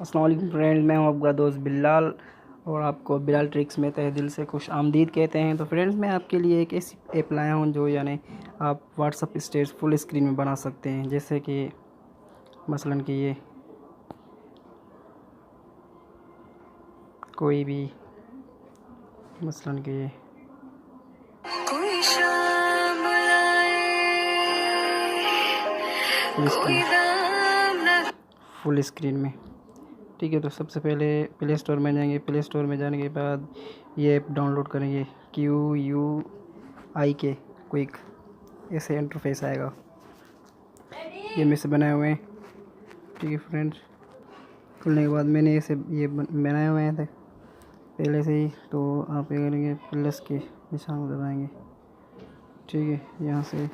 अस्सलाम वालेकुम फ्रेंड्स, मैं हूं आपका दोस्त बिलाल और आपको बिलाल ट्रिक्स में तहे दिल से खुश आमदीद कहते हैं। तो फ्रेंड्स, मैं आपके लिए एक ऐसी ऐप लाया हूं जो यानी आप व्हाट्सअप स्टेटस फुल स्क्रीन में बना सकते हैं। जैसे कि मसलन कि ये कोई भी मसलन कि ये फुल स्क्रीन में, ठीक है। तो सबसे पहले प्ले स्टोर में जाएंगे। प्ले स्टोर में जाने के बाद ये ऐप डाउनलोड करेंगे। QUIK क्विक, ऐसे इंटरफेस आएगा। ये मेरे से बनाए हुए हैं, ठीक है फ्रेंड्स। खुलने के बाद मैंने ऐसे ये बनाए हुए थे पहले से ही। तो आप ये करेंगे, प्लस के निशान को दबाएंगे, ठीक है। यहाँ से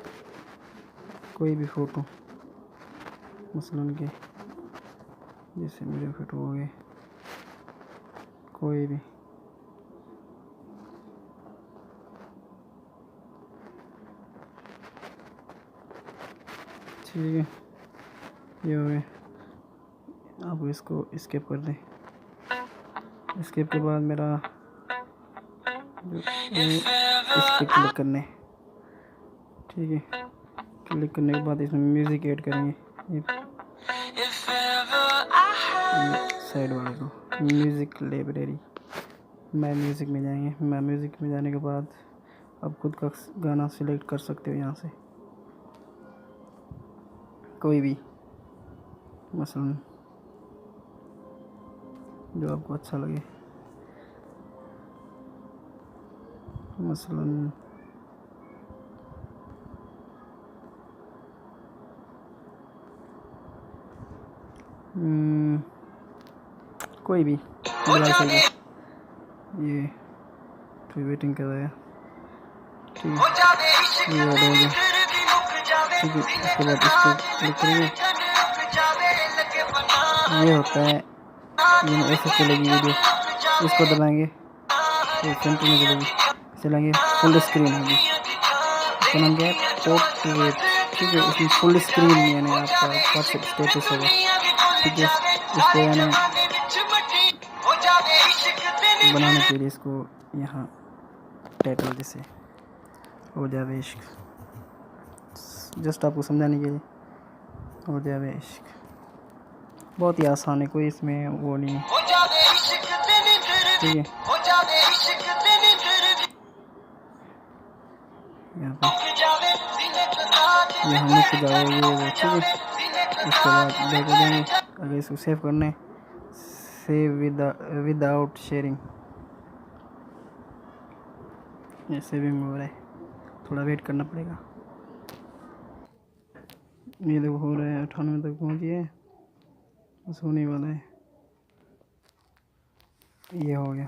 कोई भी फ़ोटो मसलन के जैसे मेरे फ़ोटो हो गए, कोई भी, ठीक है। ये हो गए। आप इसको स्किप कर दें। स्किप के बाद मेरा इस पर क्लिक करने, ठीक है। क्लिक करने के बाद इसमें म्यूज़िक ऐड करेंगे। ये साइड वाले को म्यूज़िक लाइब्रेरी, मैं म्यूज़िक में जाएंगे। मैं म्यूज़िक में जाने के बाद आप खुद का गाना सिलेक्ट कर सकते हो यहाँ से, कोई भी मसलन जो आपको अच्छा लगे। मसलन कोई भी बिलाल सही है। ये तो वेटिंग कर रहा है, ठीक है। ये ऐड हो गया, ठीक है। उसके बाद इस पर क्लिक करेंगे। ये होता है, ये ऐसे चलेगी वीडियो। इसको दबाएंगे तो सेंटर में चलेगी, चलेंगे फुल स्क्रीन होगी। इसका नाम क्या है, पोर्ट्रेट, ठीक है। इसमें फुल स्क्रीन यानी आपका व्हाट्सएप स्टेटस होगा, ठीक है। इसको यानी बनाने के लिए इसको यहाँ टाइटल जैसे हो जावे इश्क, जस्ट आपको समझाने के लिए हो जावे इश्क। बहुत ही आसान है, कोई इसमें वो नहीं है, ठीक है। यहाँ मुक्त जावे ये वो, ठीक है। उसके बाद बैक हो जाएंगे। अगर इसको सेव करना है, सेव विदाउट शेयरिंग, ये सेविंग हो रहा है, थोड़ा वेट करना पड़ेगा। ये देखो हो रहा है, 98 तक पहुँची है, बस होने वाला है। ये हो गया,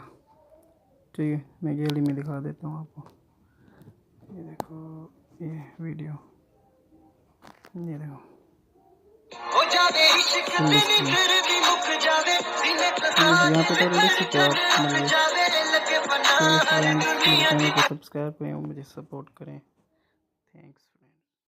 ठीक है। मैं गैलरी में दिखा देता हूँ आपको। ये देखो, ये वीडियो, ये देखो यहाँ पे तो रिलीज को सब्सक्राइब करें और मुझे सपोर्ट करें। थैंक्स।